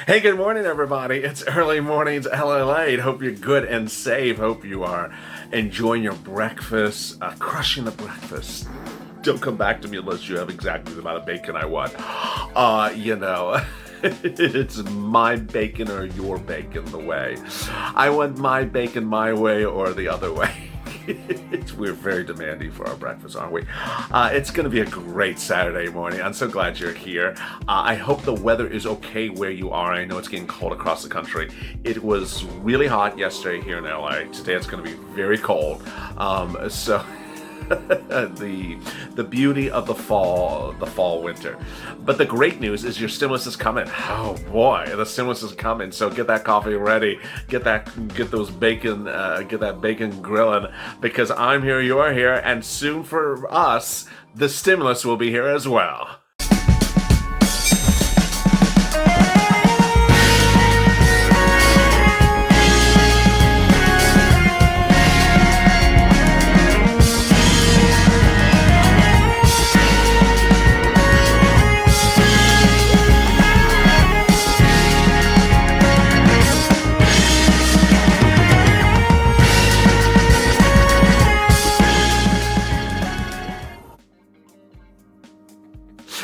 Hey, good morning, everybody. It's early mornings, LALATE. Hope you're good and safe. Hope you are enjoying your breakfast, crushing the breakfast. Don't come back to me unless you have exactly the amount of bacon I want. It's my bacon or your bacon the way. I want my bacon my way or the other way. We're very demanding for our breakfast, aren't we? It's going to be a great Saturday morning. I'm so glad you're here. I hope the weather is okay where you are. I know it's getting cold across the country. It was really hot yesterday here in LA. Today it's going to be very cold. So the beauty of the fall winter. But the great news is your stimulus is coming. Oh boy, the stimulus is coming. So get that coffee ready, get those bacon, get that bacon grilling, because I'm here, you're here, and soon for us, the stimulus will be here as well.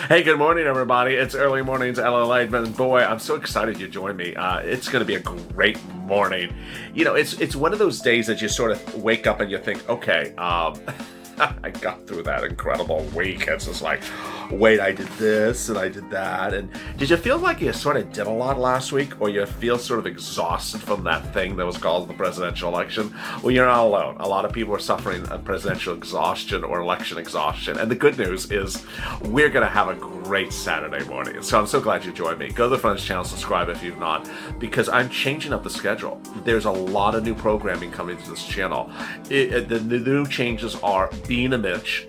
Hey, good morning, everybody. It's early mornings, LALATE, but boy, I'm so excited you joined me. It's going to be a great morning. You know, it's one of those days that you sort of wake up and you think, okay, I got through that incredible week. It's just like, wait, I did this and I did that. And did you feel like you sort of did a lot last week, or you feel sort of exhausted from that thing that was called the presidential election? Well, you're not alone. A lot of people are suffering presidential exhaustion or election exhaustion. And the good news is we're going to have a great Saturday morning. So I'm so glad you joined me. Go to the Friends channel, subscribe if you've not, because I'm changing up the schedule. There's a lot of new programming coming to this channel. The new changes are Being a Mitch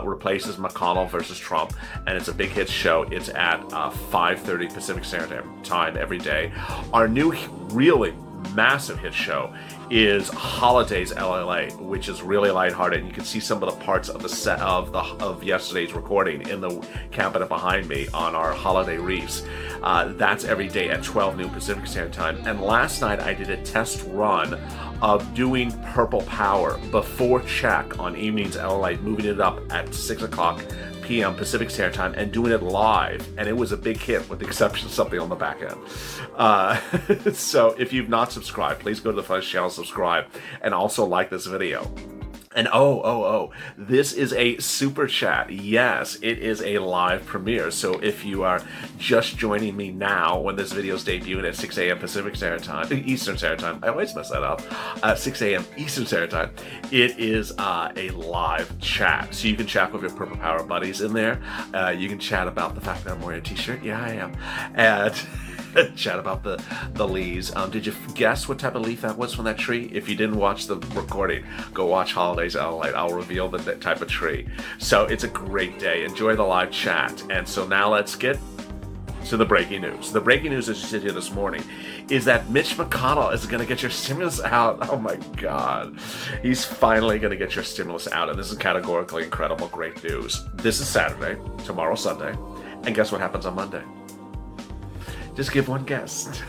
replaces McConnell versus Trump, and it's a big hit show. It's at 5:30 Pacific Standard Time every day. Our new really massive hit show is Holidays LLA, which is really lighthearted, and you can see some of the parts of the set of yesterday's recording in the cabinet behind me on our holiday wreaths. That's every day at 12 noon Pacific Standard Time. And last night I did a test run of doing Purple Power before check on evenings LLA, moving it up at 6 o'clock p.m. Pacific Standard Time and doing it live, and it was a big hit with the exception of something on the back end. So if you've not subscribed, please go to the Friends channel, subscribe, and also like this video. And this is a super chat. Yes, it is a live premiere. So if you are just joining me now when this video is debuting at 6 a.m. Pacific Standard Time, Eastern Standard Time, I always mess that up, 6 a.m. Eastern Standard Time, it is a live chat. So you can chat with your Purple Power buddies in there. You can chat about the fact that I'm wearing a t-shirt. Yeah, I am. And chat about the leaves. Did you guess what type of leaf that was from that tree? If you didn't watch the recording, go watch Holidays LLA. I'll reveal the type of tree. So it's a great day. Enjoy the live chat. And so now let's get to the breaking news. The breaking news as you sit here this morning is that Mitch McConnell is going to get your stimulus out. Oh my God. He's finally going to get your stimulus out. And this is categorically incredible, great news. This is Saturday, tomorrow Sunday. And guess what happens on Monday? Just give one guess.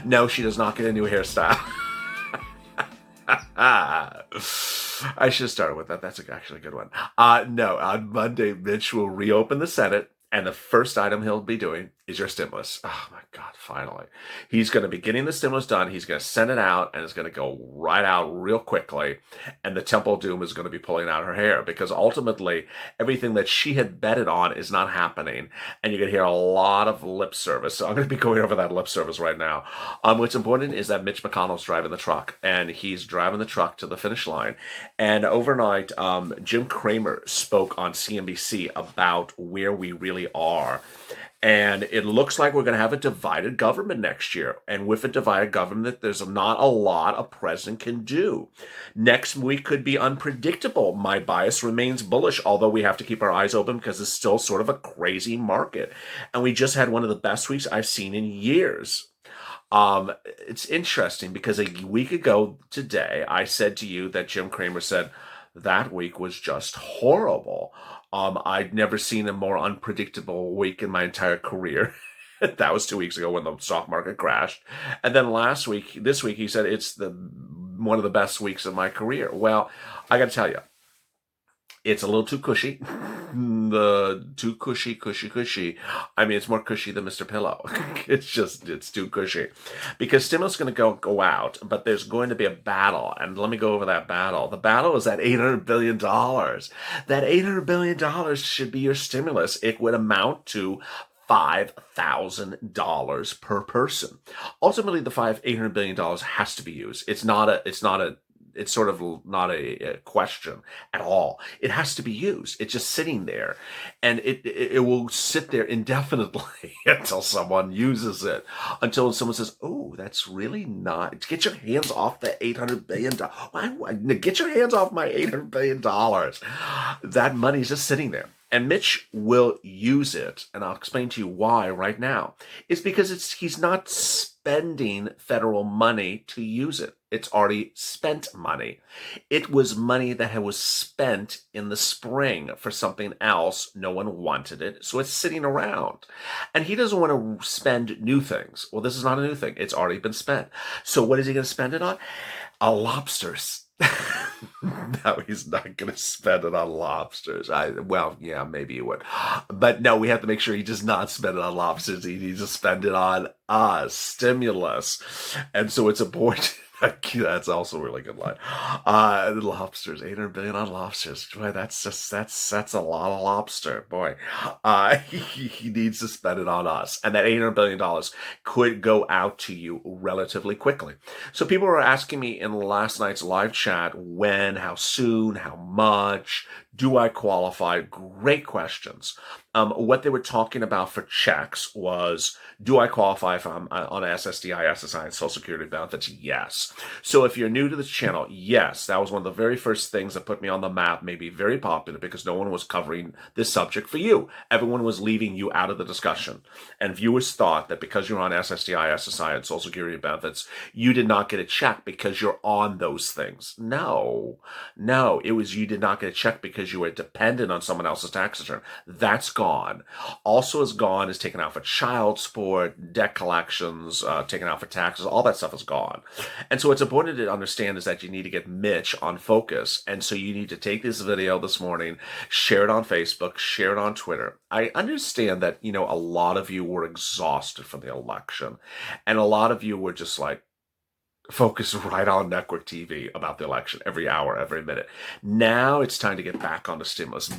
No, she does not get a new hairstyle. I should have started with that. That's actually a good one. No, on Monday, Mitch will reopen the Senate, and the first item he'll be doing is your stimulus. Oh my God, finally. He's going to be getting the stimulus done. He's going to send it out, and it's going to go right out real quickly. And the Temple Doom is going to be pulling out her hair, because ultimately everything that she had betted on is not happening. And you're going to hear a lot of lip service. So I'm going to be going over that lip service right now. What's important is that Mitch McConnell's driving the truck, and he's driving the truck to the finish line. And overnight, Jim Cramer spoke on CNBC about where we really are. And it looks like we're going to have a divided government next year. And with a divided government, there's not a lot a president can do. Next week could be unpredictable. My bias remains bullish, although we have to keep our eyes open because it's still sort of a crazy market. And we just had one of the best weeks I've seen in years. It's interesting because a week ago today, I said to you that Jim Cramer said that week was just horrible. I'd never seen a more unpredictable week in my entire career. That was 2 weeks ago when the stock market crashed. And then this week, he said it's the one of the best weeks of my career. Well, I got to tell you, it's a little too cushy. The too cushy. I mean, it's more cushy than Mr. Pillow. It's too cushy. Because stimulus is going to go out, but there's going to be a battle. And let me go over that battle. The battle is that $800 billion. That $800 billion should be your stimulus. It would amount to $5,000 per person. Ultimately, the $800 billion has to be used. It's sort of not a question at all. It has to be used. It's just sitting there, and it will sit there indefinitely until someone uses it, until someone says, "Oh, that's really not. Get your hands off the $800 billion. Get your hands off my $800 billion." That money's just sitting there. And Mitch will use it, and I'll explain to you why right now. It's because he's not spending federal money to use it. It's already spent money. It was money that was spent in the spring for something else. No one wanted it, so it's sitting around. And he doesn't want to spend new things. Well, this is not a new thing. It's already been spent. So what is he going to spend it on? Lobsters. No, he's not going to spend it on lobsters. Yeah, maybe he would. But no, we have to make sure he does not spend it on lobsters. He needs to spend it on stimulus. And so it's important. That's also a really good line. Lobsters, $800 billion on lobsters. Boy, that's a lot of lobster. Boy, he needs to spend it on us, and that $800 billion could go out to you relatively quickly. So people were asking me in last night's live chat when, how soon, how much. Do I qualify? Great questions. What they were talking about for checks was, do I qualify if I'm on SSDI, SSI, and Social Security benefits? Yes. So if you're new to this channel, yes, that was one of the very first things that put me on the map, maybe very popular, because no one was covering this subject for you. Everyone was leaving you out of the discussion. And viewers thought that because you're on SSDI, SSI, and Social Security benefits, you did not get a check because you're on those things. No, it was you did not get a check because you were dependent on someone else's tax return. That's gone. Also is gone is taken out for child support, debt collections, taken out for taxes. All that stuff is gone. And so what's important to understand is that you need to get Mitch on focus. And so you need to take this video this morning, share it on Facebook, share it on Twitter. I understand that, a lot of you were exhausted from the election. And a lot of you were just like, focus right on network TV about the election every hour, every minute. Now it's time to get back on the stimulus.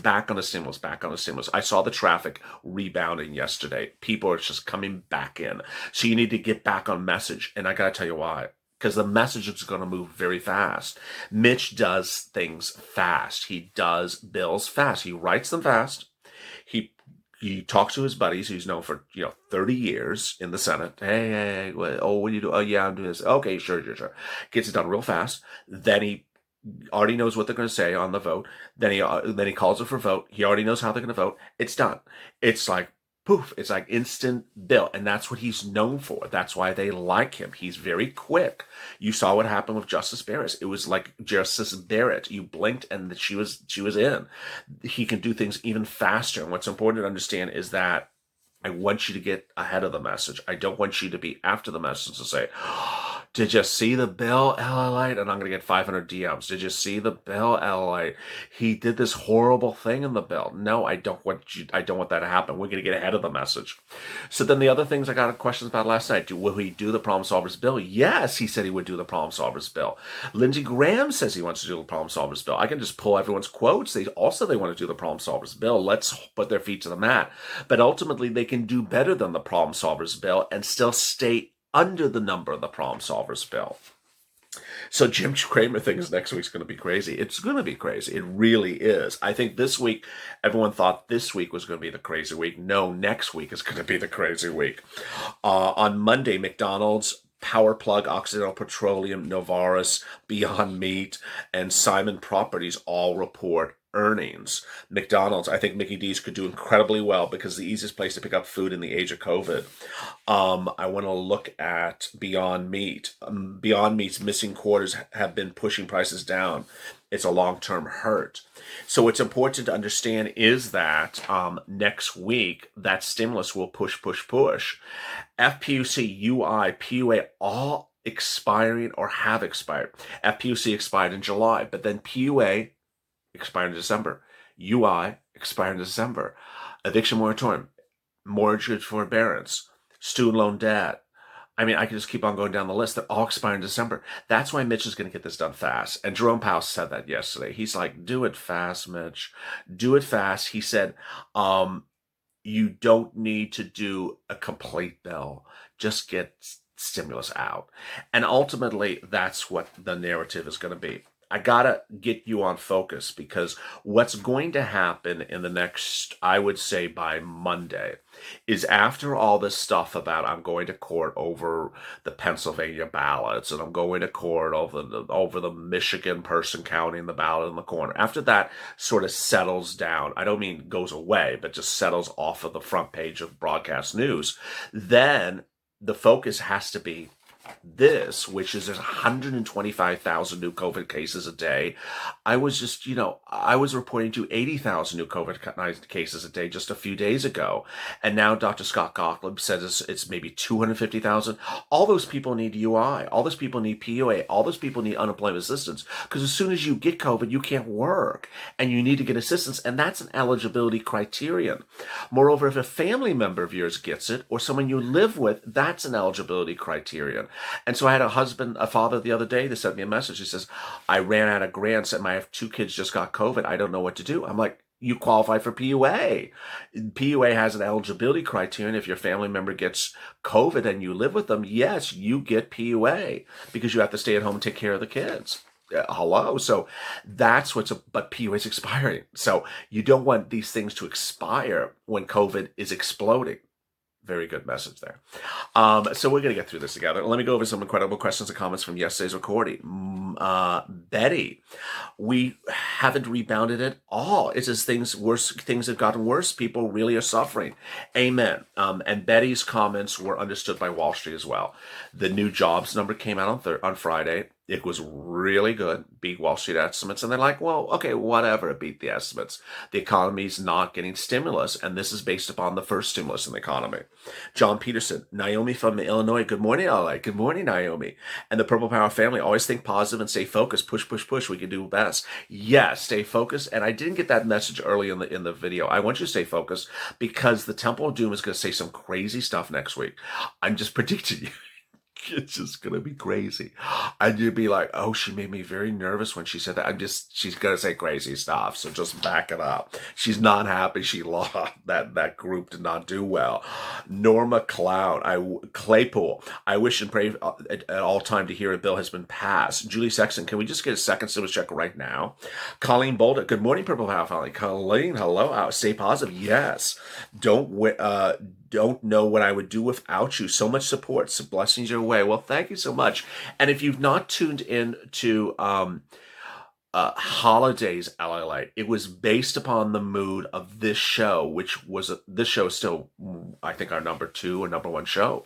I saw the traffic rebounding yesterday. People are just coming back in. So you need to get back on message. And I got to tell you why. Because the message is going to move very fast. Mitch does things fast. He does bills fast. He writes them fast. He talks to his buddies, who's known for 30 years in the Senate. Hey, what do you do? Oh, yeah, I'm doing this. Okay, sure. Gets it done real fast. Then he already knows what they're going to say on the vote. Then he calls it for vote. He already knows how they're going to vote. It's done. It's like poof. It's like instant bill, and that's what he's known for. That's why they like him. He's very quick. You saw what happened with Justice Barrett. It was like Justice Barrett. You blinked and she was in. He can do things even faster. And what's important to understand is that I want you to get ahead of the message. I don't want you to be after the message to say, did you see the bill, LALATE? And I'm going to get 500 DMs. Did you see the bill, LALATE? He did this horrible thing in the bill. No, I don't want that to happen. We're going to get ahead of the message. So then the other things I got questions about last night. Will he do the Problem Solvers bill? Yes, he said he would do the Problem Solvers bill. Lindsey Graham says he wants to do the Problem Solvers bill. I can just pull everyone's quotes. They want to do the Problem Solvers bill. Let's put their feet to the mat. But ultimately, they can do better than the Problem Solvers bill and still stay under the number of the Problem Solvers bill. So Jim Cramer thinks next week's going to be crazy. It's going to be crazy. It really is. I think this week, everyone thought this week was going to be the crazy week. No, next week is going to be the crazy week. On Monday, McDonald's, Power Plug, Occidental Petroleum, Novartis, Beyond Meat, and Simon Properties all report earnings. McDonald's, I think Mickey D's could do incredibly well because the easiest place to pick up food in the age of COVID. I want to look at Beyond Meat. Beyond Meat's missing quarters have been pushing prices down. It's a long-term hurt. So what's important to understand is that next week, that stimulus will push, push, push. FPUC, UI, PUA, all expiring or have expired. FPUC expired in July, but then PUA expired in December. UI expired in December. Eviction moratorium, mortgage forbearance, student loan debt. I mean, I can just keep on going down the list. They all expire in December. That's why Mitch is going to get this done fast. And Jerome Powell said that yesterday. He's like, do it fast, Mitch. Do it fast. He said, you don't need to do a complete bill. Just get stimulus out. And ultimately, that's what the narrative is going to be. I gotta get you on focus because what's going to happen in the next, I would say by Monday, is after all this stuff about I'm going to court over the Pennsylvania ballots and I'm going to court over the Michigan person counting the ballot in the corner. After that sort of settles down, I don't mean goes away, but just settles off of the front page of broadcast news, then the focus has to be this, which is there's 125,000 new COVID cases a day. I was reporting to 80,000 new COVID cases a day just a few days ago. And now Dr. Scott Gottlieb says it's maybe 250,000. All those people need UI. All those people need PUA. All those people need unemployment assistance. Because as soon as you get COVID, you can't work. And you need to get assistance. And that's an eligibility criterion. Moreover, if a family member of yours gets it, or someone you live with, that's an eligibility criterion. And so I had a father the other day that sent me a message. He says, I ran out of grants and my 2 kids just got COVID. I don't know what to do. I'm like, you qualify for PUA. PUA has an eligibility criterion. If your family member gets COVID and you live with them, yes, you get PUA because you have to stay at home and take care of the kids. Hello. So that's but PUA is expiring. So you don't want these things to expire when COVID is exploding. Very good message there. So we're going to get through this together. Let me go over some incredible questions and comments from yesterday's recording. Betty, we haven't rebounded at all. It's just things have gotten worse. People really are suffering. Amen. And Betty's comments were understood by Wall Street as well. The new jobs number came out on Friday. It was really good, beat Wall Street estimates. And they're like, well, okay, whatever, it beat the estimates. The economy's not getting stimulus, and this is based upon the first stimulus in the economy. John Peterson, Naomi from Illinois, good morning, LA. Good morning, Naomi. And the Purple Power family, always think positive and stay focused. Push, push, push. We can do best. Yes, stay focused. And I didn't get that message early in the video. I want you to stay focused because the Temple of Doom is going to say some crazy stuff next week. I'm just predicting you. It's just going to be crazy. And you'd be like, oh, she made me very nervous when she said that. She's going to say crazy stuff. So just back it up. She's not happy she lost. That group did not do well. Norma Cloud, Claypool, I wish and pray at all time to hear a bill has been passed. Julie Sexton, can we just get a second stimulus check right now? Colleen Boulder, good morning, Purple Power family. Colleen, hello. Stay positive. Yes. Don't know what I would do without you. So much support. So blessings your way. Well, thank you so much. And if you've not tuned in to Holidays LALATE, it was based upon the mood of this show, this show is still, I think, our number 2 or number 1 show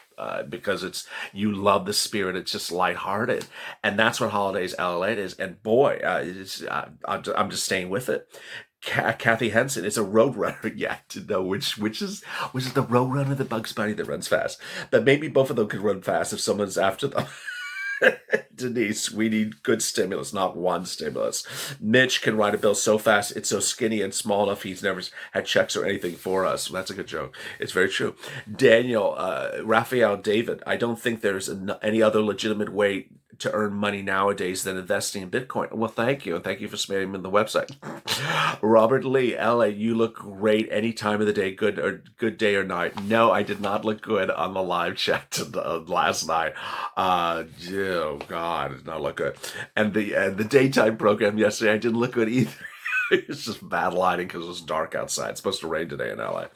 because you love the spirit. It's just lighthearted. And that's what Holidays LALATE is. And boy, I'm just staying with it. Kathy Henson is a roadrunner yet to know which is the roadrunner, the Bugs Bunny that runs fast. But maybe both of them could run fast if someone's after them. Denise, we need good stimulus, not one stimulus. Mitch can write a bill so fast, it's so skinny and small enough he's never had checks or anything for us. That's a good joke. It's very true. Daniel, Raphael, David, I don't think there's any other legitimate way to earn money nowadays than investing in Bitcoin. Well, thank you. And thank you for spamming the website. Robert Lee, LA, you look great any time of the day, good day or night. No, I did not look good on the live chat last night. Oh God, it did not look good. And the daytime program yesterday, I didn't look good either. It's just bad lighting because it's dark outside. It's supposed to rain today in LA.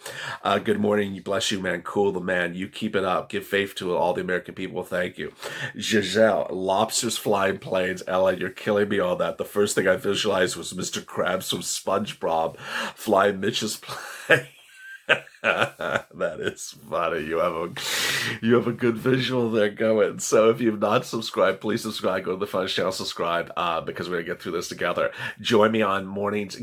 Good morning. Bless you, man. Cool, the man. You keep it up. Give faith to all the American people. Thank you. Giselle, lobsters flying planes. Ella, you're killing me on that. The first thing I visualized was Mr. Krabs from SpongeBob flying Mitch's plane. That is funny. You have a good visual there going. So if you've not subscribed, please subscribe. Go to the Fun Channel, subscribe, because we're gonna get through this together. Join me on mornings.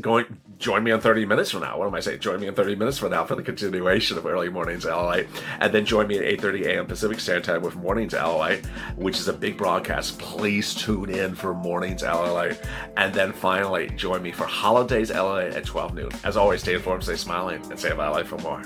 Join me on 30 minutes from now. What am I saying? Join me on 30 minutes from now for the continuation of Early Mornings LA, and then join me at 8:30 a.m. Pacific Standard Time with Mornings LA, which is a big broadcast. Please tune in for Mornings LA, and then finally join me for Holidays LA at 12 noon. As always, stay informed, stay smiling, and stay LA for more.